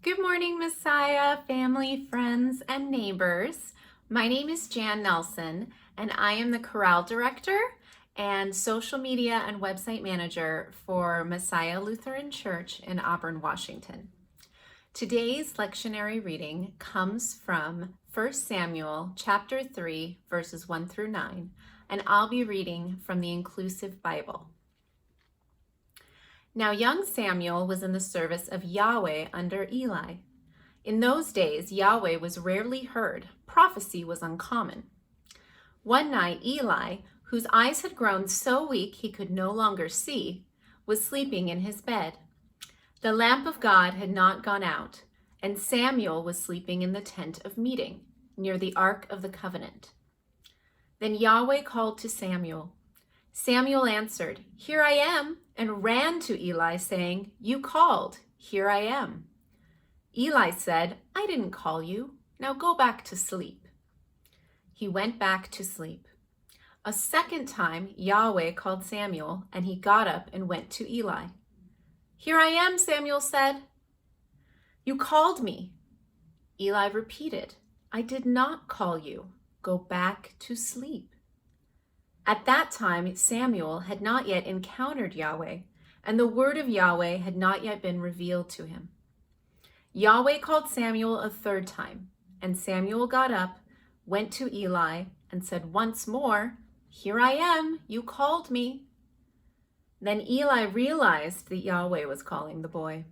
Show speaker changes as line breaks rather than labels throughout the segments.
Good morning, Messiah, family, friends, and neighbors. My name is Jan Nelson, and I am the Chorale Director and Social Media and Website Manager for Messiah Lutheran Church in Auburn, Washington. Today's lectionary reading comes from 1 Samuel chapter 3, verses 1 through 9, and I'll be reading from the Inclusive Bible. Now young Samuel was in the service of Yahweh under Eli. In those days, Yahweh was rarely heard. Prophecy was uncommon. One night, Eli, whose eyes had grown so weak he could no longer see, was sleeping in his bed. The lamp of God had not gone out, and Samuel was sleeping in the tent of meeting, near the Ark of the Covenant. Then Yahweh called to Samuel. Samuel answered, "Here I am," and ran to Eli, saying, "You called, here I am." Eli said, "I didn't call you. Now go back to sleep." He went back to sleep. A second time, Yahweh called Samuel, and he got up and went to Eli. "Here I am," Samuel said. "You called me." Eli repeated, "I did not call you. Go back to sleep." At that time, Samuel had not yet encountered Yahweh, and the word of Yahweh had not yet been revealed to him. Yahweh called Samuel a third time, and Samuel got up, went to Eli, and said once more, "Here I am, you called me." Then Eli realized that Yahweh was calling the boy.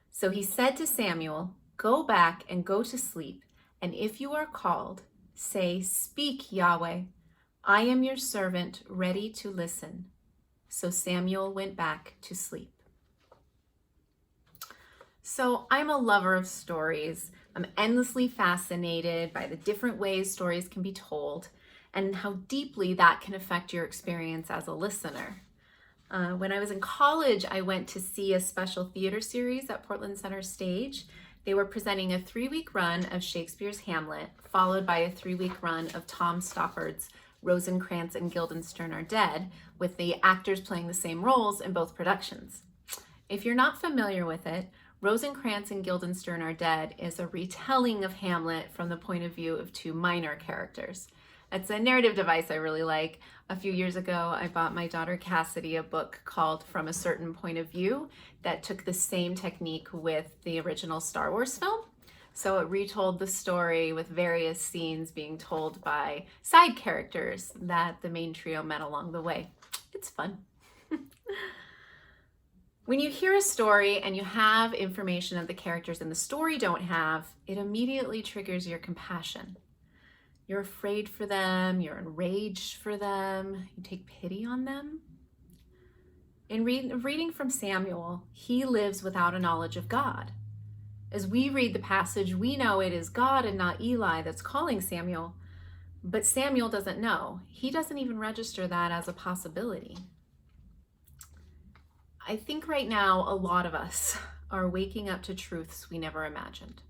So he said to Samuel, "Go back and go to sleep, and if you are called, say, 'Speak, Yahweh. I am your servant, ready to listen.'" So Samuel went back to sleep. So I'm a lover of stories. I'm endlessly fascinated by the different ways stories can be told and how deeply that can affect your experience as a listener. When I was in college, I went to see a special theater series at Portland Center Stage. They were presenting a 3-week run of Shakespeare's Hamlet, followed by a 3-week run of Tom Stoppard's Rosencrantz and Guildenstern Are Dead, with the actors playing the same roles in both productions. If you're not familiar with it, Rosencrantz and Guildenstern Are Dead is a retelling of Hamlet from the point of view of two minor characters. It's a narrative device I really like. A few years ago, I bought my daughter Cassidy a book called From a Certain Point of View that took the same technique with the original Star Wars film. So it retold the story with various scenes being told by side characters that the main trio met along the way. It's fun. When you hear a story and you have information that the characters in the story don't have, it immediately triggers your compassion. You're afraid for them, you're enraged for them, you take pity on them. In reading from Samuel, he lives without a knowledge of God. As we read the passage, we know it is God and not Eli that's calling Samuel, but Samuel doesn't know. He doesn't even register that as a possibility. I think right now a lot of us are waking up to truths we never imagined.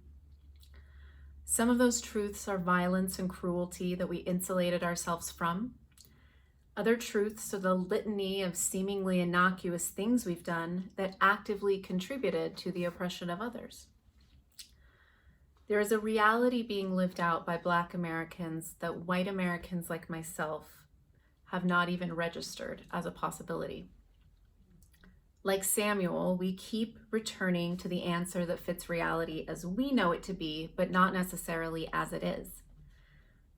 Some of those truths are violence and cruelty that we insulated ourselves from. Other truths are the litany of seemingly innocuous things we've done that actively contributed to the oppression of others. There is a reality being lived out by Black Americans that white Americans like myself have not even registered as a possibility. Like Samuel, we keep returning to the answer that fits reality as we know it to be, but not necessarily as it is.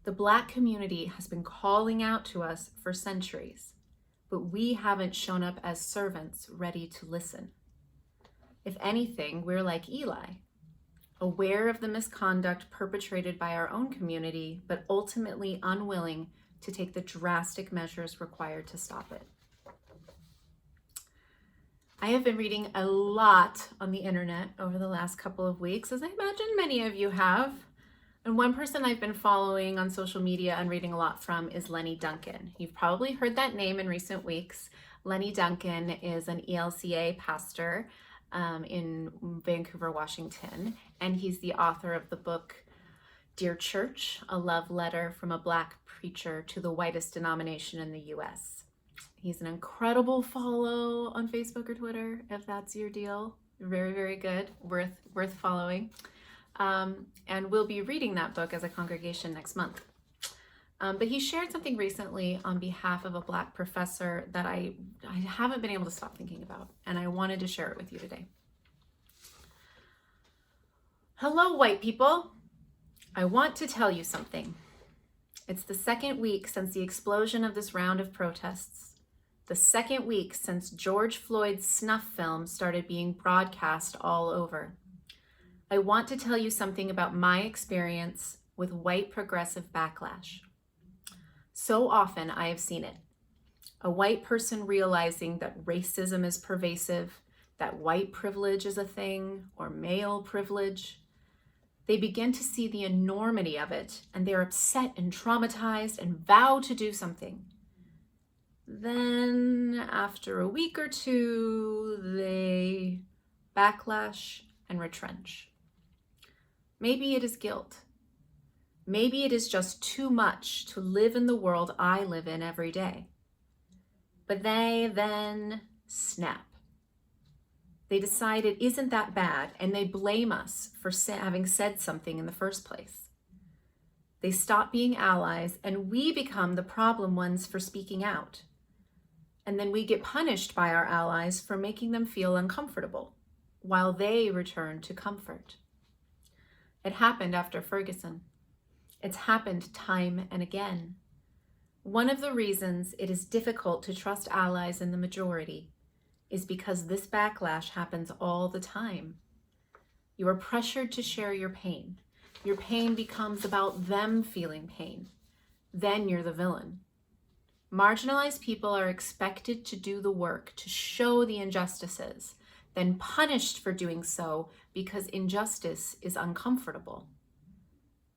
The Black community has been calling out to us for centuries, but we haven't shown up as servants ready to listen. If anything, we're like Eli, aware of the misconduct perpetrated by our own community, but ultimately unwilling to take the drastic measures required to stop it. I have been reading a lot on the internet over the last couple of weeks, as I imagine many of you have. And one person I've been following on social media and reading a lot from is Lenny Duncan. You've probably heard that name in recent weeks. Lenny Duncan is an ELCA pastor in Vancouver, Washington, and he's the author of the book, Dear Church, a love letter from a Black preacher to the whitest denomination in the U.S. He's an incredible follow on Facebook or Twitter, if that's your deal. Very, very good. Worth following. And we'll be reading that book as a congregation next month. But he shared something recently on behalf of a Black professor that I haven't been able to stop thinking about, and I wanted to share it with you today. Hello, white people. I want to tell you something. It's the second week since the explosion of this round of protests. The second week since George Floyd's snuff film started being broadcast all over. I want to tell you something about my experience with white progressive backlash. So often I have seen it. A white person realizing that racism is pervasive, that white privilege is a thing, or male privilege. They begin to see the enormity of it, and they're upset and traumatized and vow to do something. Then, after a week or two, they backlash and retrench. Maybe it is guilt. Maybe it is just too much to live in the world I live in every day. But they then snap. They decide it isn't that bad, and they blame us for having said something in the first place. They stop being allies, and we become the problem ones for speaking out. And then we get punished by our allies for making them feel uncomfortable, while they return to comfort. It happened after Ferguson. It's happened time and again. One of the reasons it is difficult to trust allies in the majority is because this backlash happens all the time. You are pressured to share your pain. Your pain becomes about them feeling pain. Then you're the villain. Marginalized people are expected to do the work to show the injustices, then punished for doing so because injustice is uncomfortable.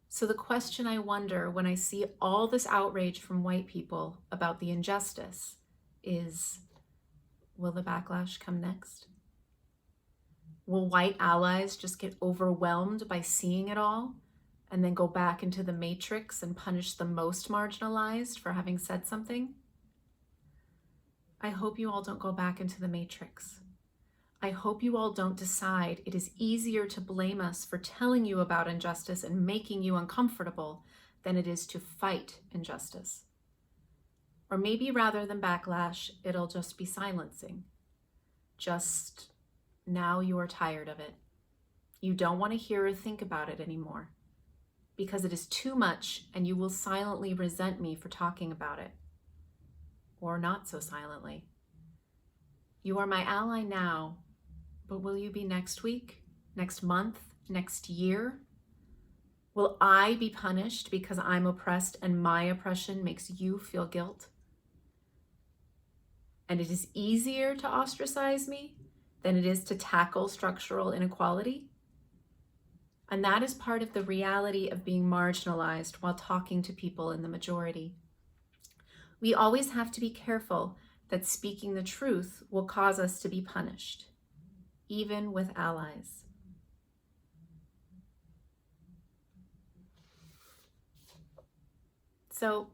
So the question I wonder when I see all this outrage from white people about the injustice is, will the backlash come next? Will white allies just get overwhelmed by seeing it all and then go back into the matrix and punish the most marginalized for having said something? I hope you all don't go back into the matrix. I hope you all don't decide it is easier to blame us for telling you about injustice and making you uncomfortable than it is to fight injustice. Or maybe rather than backlash, it'll just be silencing. Just now you are tired of it. You don't want to hear or think about it anymore because it is too much and you will silently resent me for talking about it. Or not so silently. You are my ally now, but will you be next week, next month, next year? Will I be punished because I'm oppressed and my oppression makes you feel guilt? And it is easier to ostracize me than it is to tackle structural inequality? And that is part of the reality of being marginalized while talking to people in the majority. We always have to be careful that speaking the truth will cause us to be punished, even with allies. So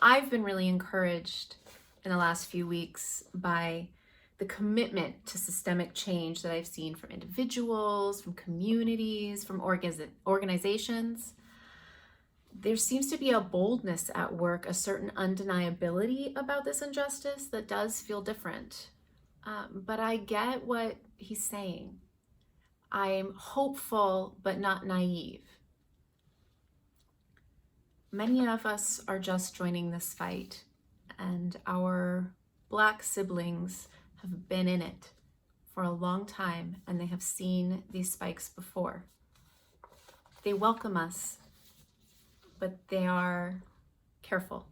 I've been really encouraged in the last few weeks by the commitment to systemic change that I've seen from individuals, from communities, from organizations. There seems to be a boldness at work, a certain undeniability about this injustice that does feel different. But I get what he's saying. I'm hopeful, but not naive. Many of us are just joining this fight, and our Black siblings have been in it for a long time, and they have seen these spikes before. They welcome us, but they are careful.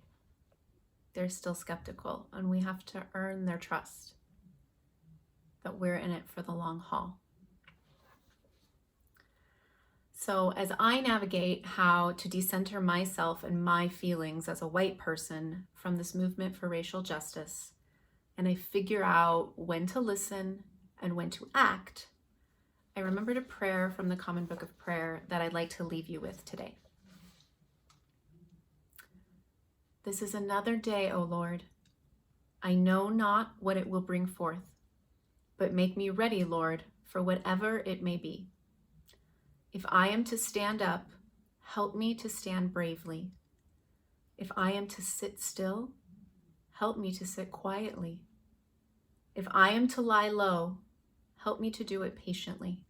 They're still skeptical, and we have to earn their trust that we're in it for the long haul. So as I navigate how to decenter myself and my feelings as a white person from this movement for racial justice, and I figure out when to listen and when to act, I remembered a prayer from the Common Book of Prayer that I'd like to leave you with today. This is another day, O Lord. I know not what it will bring forth, but make me ready, Lord, for whatever it may be. If I am to stand up, help me to stand bravely. If I am to sit still, help me to sit quietly. If I am to lie low, help me to do it patiently.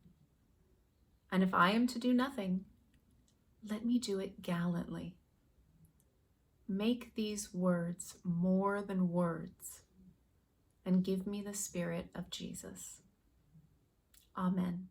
And if I am to do nothing, let me do it gallantly. Make these words more than words, and give me the Spirit of Jesus. Amen.